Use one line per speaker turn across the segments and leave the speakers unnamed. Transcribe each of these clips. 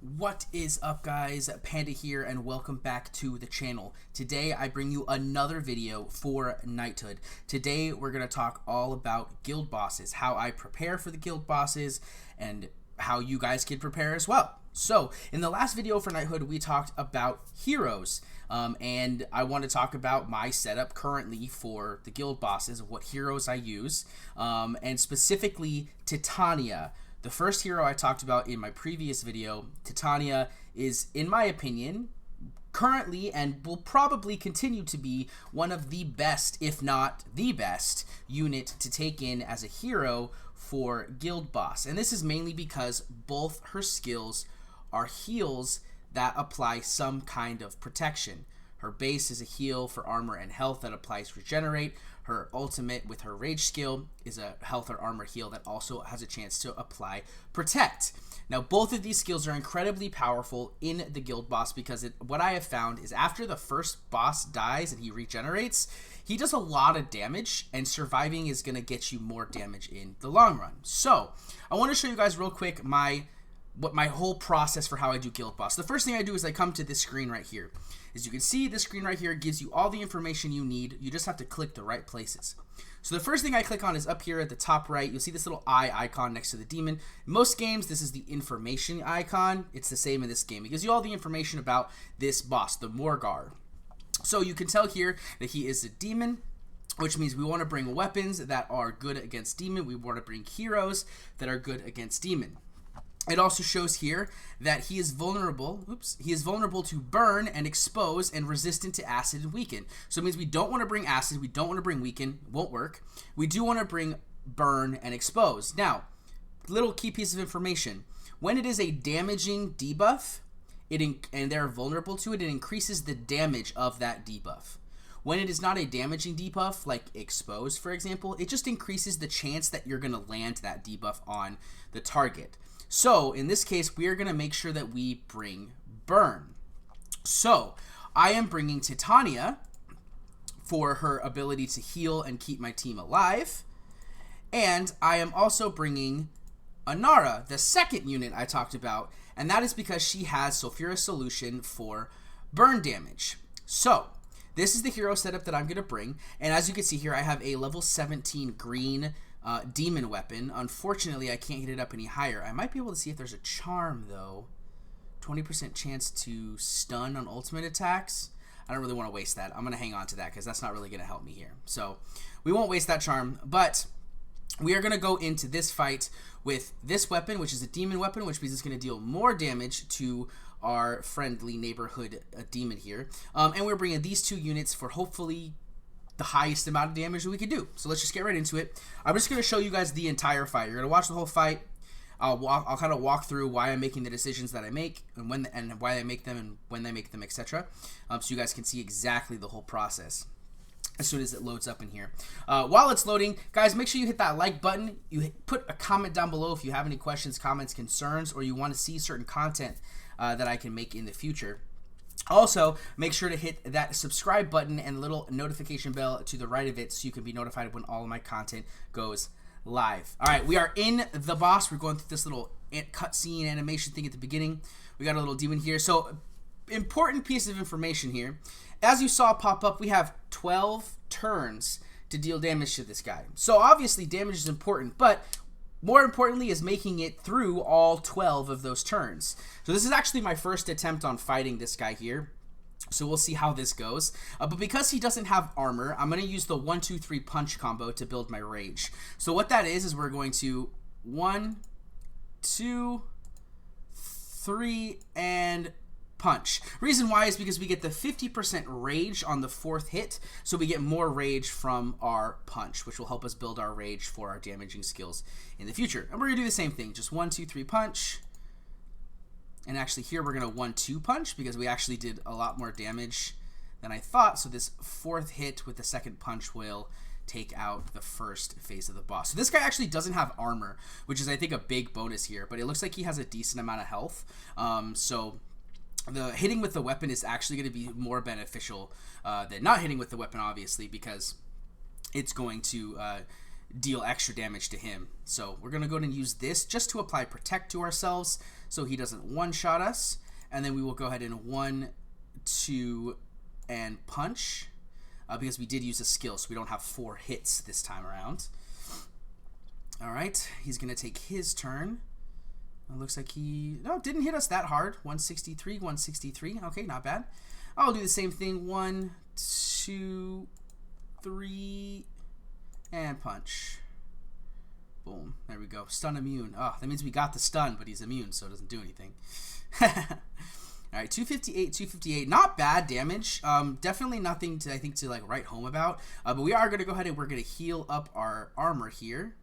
What is up, guys? Panda here, and welcome back to the channel. Today I bring you another video for Knighthood. Today we're going to talk all about guild bosses, how I prepare for the guild bosses, and how you guys can prepare as well. So in the last video for Knighthood we talked about heroes, and I want to talk about my setup currently for the guild bosses, what heroes I use, and specifically Titania. The first hero I talked about in my previous video, Titania, is, in my opinion, currently and will probably continue to be one of the best, if not the best, unit to take in as a hero for guild boss. And this is mainly because both her skills are heals that apply some kind of protection. Her base is a heal for armor and health that applies regenerate. Her ultimate with her rage skill is a health or armor heal that also has a chance to apply protect. Now both of these skills are incredibly powerful in the guild boss because what I have found is after the first boss dies and he regenerates, he does a lot of damage, and surviving is going to get you more damage in the long run. So I want to show you guys real quick my whole process for how I do guild boss. The first thing I do is I come to this screen right here. As you can see, this screen right here gives you all the information you need. You just have to click the right places. So the first thing I click on is up here at the top right. You'll see this little eye icon next to the demon. In most games, this is the information icon. It's the same in this game. It gives you all the information about this boss, the Morgar. So you can tell here that he is a demon, which means we want to bring weapons that are good against demon. We want to bring heroes that are good against demon. It also shows here that he is vulnerable. He is vulnerable to burn and expose and resistant to acid and weaken. So it means we don't want to bring acid. We don't want to bring weaken. Won't work. We do want to bring burn and expose. Now, little key piece of information. When it is a damaging debuff, and they're vulnerable to it, it increases the damage of that debuff. When it is not a damaging debuff, like expose, for example, it just increases the chance that you're going to land that debuff on the target. So in this case, we are going to make sure that we bring burn. So I am bringing Titania for her ability to heal and keep my team alive. And I am also bringing Anara, the second unit I talked about, and that is because she has Sulfurous Solution for burn damage. So this is the hero setup that I'm going to bring, and as you can see here, I have a level 17 green demon weapon. Unfortunately, I can't get it up any higher. I might be able to see if there's a charm, though. 20% chance to stun on ultimate attacks. I don't really want to waste that. I'm going to hang on to that because that's not really going to help me here. So we won't waste that charm, but we are going to go into this fight with this weapon, which is a demon weapon, which means it's going to deal more damage to our friendly neighborhood demon here. And we're bringing these two units for hopefully the highest amount of damage that we could do. So let's just get right into it. I'm just going to show you guys the entire fight. You're going to watch the whole fight. I'll kind of walk through why I'm making the decisions that I make, and why I make them, and when I make them, etc. So you guys can see exactly the whole process as soon as it loads up in here. While it's loading, guys, make sure you hit that like button. You put a comment down below if you have any questions, comments, concerns, or you want to see certain content that I can make in the future. Also, make sure to hit that subscribe button and little notification bell to the right of it so you can be notified when all of my content goes live. All right, we are in the boss. We're going through this little cutscene animation thing at the beginning. We got a little demon here. So, important piece of information here. As you saw pop up, we have 12 turns to deal damage to this guy. So, obviously, damage is important, but more importantly is making it through all 12 of those turns. So this is actually my first attempt on fighting this guy here. So we'll see how this goes. But because he doesn't have armor, I'm going to use the 1, 2, 3 punch combo to build my rage. So what that is we're going to 1, 2, 3, and punch. Reason why is because we get the 50% rage on the 4th hit, so we get more rage from our punch, which will help us build our rage for our damaging skills in the future. And we're gonna do the same thing, just 1, 2, 3 punch. And actually here we're gonna 1, 2 punch because we actually did a lot more damage than I thought. So this 4th hit with the 2nd punch will take out the first phase of the boss. So this guy actually doesn't have armor, which is I think a big bonus here, but it looks like he has a decent amount of health. So the hitting with the weapon is actually going to be more beneficial than not hitting with the weapon, obviously, because it's going to deal extra damage to him. So we're going to go ahead and use this just to apply Protect to ourselves so he doesn't one-shot us. And then we will go ahead and 1, 2, and punch. Because we did use a skill, so we don't have 4 hits this time around. Alright, he's going to take his turn. It looks like he didn't hit us that hard. 163, 163. Okay, not bad. I'll do the same thing. 1, 2, 3, and punch. Boom. There we go. Stun immune. Oh, that means we got the stun, but he's immune, so it doesn't do anything. All right, 258, 258. Not bad damage. Definitely nothing to, I think, to like write home about. But we are going to go ahead and we're going to heal up our armor here.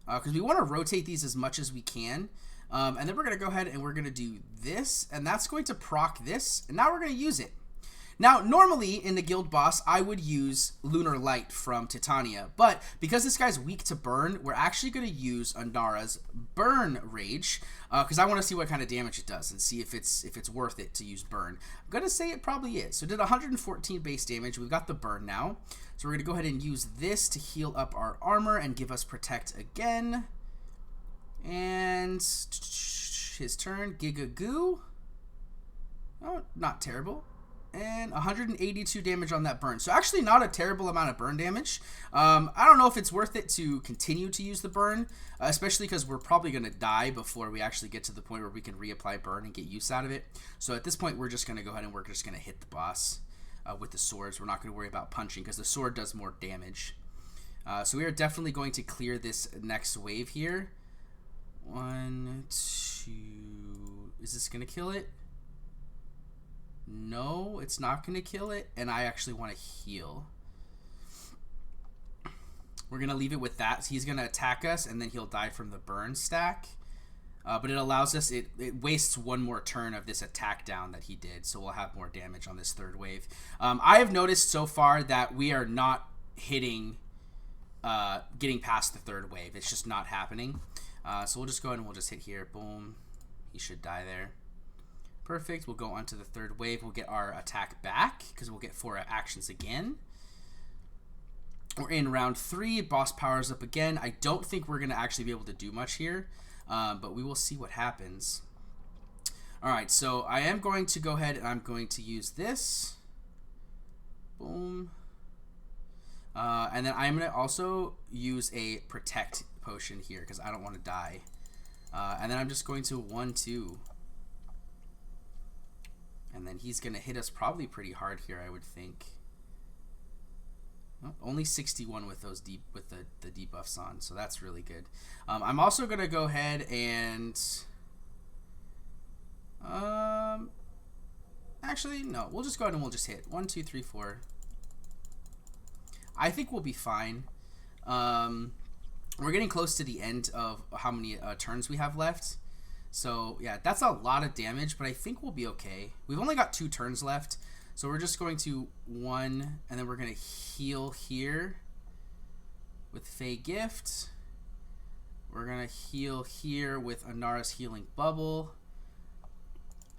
Because we want to rotate these as much as we can. And then we're going to go ahead and we're going to do this. And that's going to proc this. And now we're going to use it. Now, normally in the guild boss, I would use Lunar Light from Titania, but because this guy's weak to burn, we're actually going to use Anara's Burn Rage, because I want to see what kind of damage it does and see if it's worth it to use Burn. I'm going to say it probably is. So it did 114 base damage. We've got the Burn now. So we're going to go ahead and use this to heal up our armor and give us Protect again. And his turn, Giga Goo. Oh, not terrible. And 182 damage on that burn. So actually not a terrible amount of burn damage. I don't know if it's worth it to continue to use the burn, especially because we're probably going to die before we actually get to the point where we can reapply burn and get use out of it. So at this point, we're just going to go ahead and we're just going to hit the boss with the swords. We're not going to worry about punching because the sword does more damage. So we are definitely going to clear this next wave here. 1, 2... Is this going to kill it? No, it's not going to kill it, and I actually want to heal. We're going to leave it with that. So he's going to attack us, and then he'll die from the burn stack. But it allows us, it wastes one more turn of this attack down that he did, so we'll have more damage on this third wave. I have noticed so far that we are not hitting, getting past the third wave. It's just not happening. So we'll just go ahead and we'll just hit here. Boom. He should die there. Perfect. We'll go on to the third wave. We'll get our attack back because we'll get 4 actions again. We're in round 3. Boss powers up again. I don't think we're going to actually be able to do much here, but we will see what happens. All right, so I am going to go ahead and I'm going to use this. Boom. And then I'm going to also use a Protect potion here because I don't want to die. And then I'm just going to 1, 2. And then he's going to hit us probably pretty hard here, I would think. Oh, only 61 with those with the debuffs on, so that's really good. I'm also going to go ahead and... actually, no. We'll just go ahead and we'll just hit. 1, 2, 3, 4. I think we'll be fine. We're getting close to the end of how many turns we have left. So, yeah, that's a lot of damage, but I think we'll be okay. We've only got 2 turns left, so we're just going to 1, and then we're going to heal here with Fey Gift. We're going to heal here with Anara's Healing Bubble,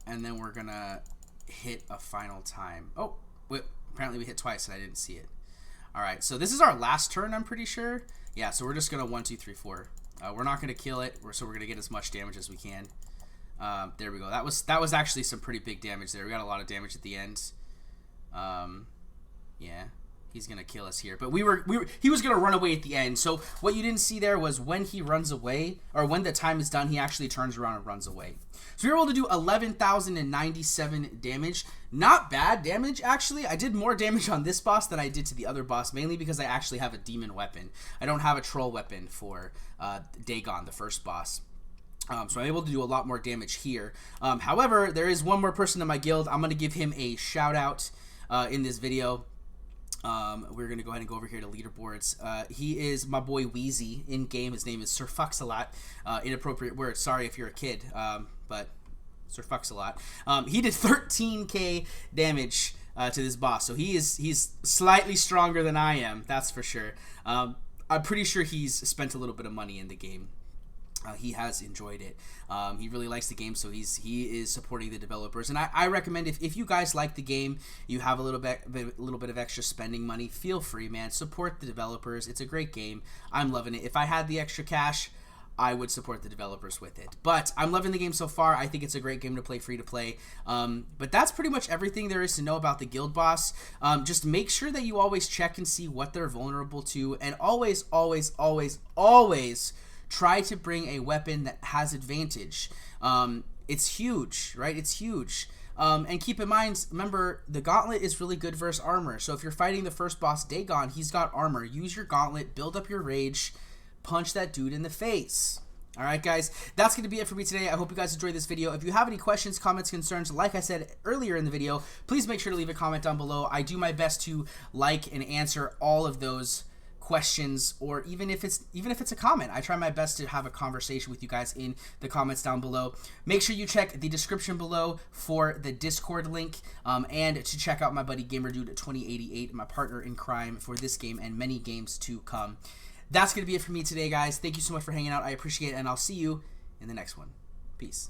and then we're going to hit a final time. Oh, wait, apparently we hit twice, and I didn't see it. All right, so this is our last turn, I'm pretty sure. Yeah, so we're just going to 1, 2, 3, 4. We're not going to kill it, so we're going to get as much damage as we can. There we go. That was actually some pretty big damage there. We got a lot of damage at the end. Yeah, he's going to kill us here. But he was going to run away at the end. So what you didn't see there was when he runs away, or when the time is done, he actually turns around and runs away. So we were able to do 11,097 damage. Not bad damage, actually. I did more damage on this boss than I did to the other boss, mainly because I actually have a demon weapon. I don't have a troll weapon for Dagon, the first boss. So I'm able to do a lot more damage here. However, there is one more person in my guild. I'm going to give him a shout out in this video. We're going to go ahead and go over here to Leaderboards. He is my boy Wheezy in game. His name is Sir Fucks-a-Lot. Inappropriate word. Sorry if you're a kid, but Sir Fucks-a-Lot. He did 13k damage to this boss, so he's slightly stronger than I am. That's for sure. I'm pretty sure he's spent a little bit of money in the game. He has enjoyed it. He really likes the game, so he is supporting the developers. And I recommend if you guys like the game, you have a little bit of extra spending money, feel free, man. Support the developers. It's a great game. I'm loving it. If I had the extra cash, I would support the developers with it. But I'm loving the game so far. I think it's a great game to play free to play. But that's pretty much everything there is to know about the guild boss. Just make sure that you always check and see what they're vulnerable to, and always, always, always, always try to bring a weapon that has advantage. It's huge, right? It's huge. And keep in mind, remember, the gauntlet is really good versus armor. So if you're fighting the first boss, Dagon, he's got armor. Use your gauntlet, build up your rage, punch that dude in the face. All right, guys, that's going to be it for me today. I hope you guys enjoyed this video. If you have any questions, comments, concerns, like I said earlier in the video, please make sure to leave a comment down below. I do my best to like and answer all of those questions, or even if it's a comment, I try my best to have a conversation with you guys in the comments down below. Make sure you check the description below for the Discord link, and to check out my buddy GamerDude2088, my partner in crime for this game and many games to come. That's going to be it for me today, guys. Thank you so much for hanging out. I appreciate it, and I'll see you in the next one. Peace.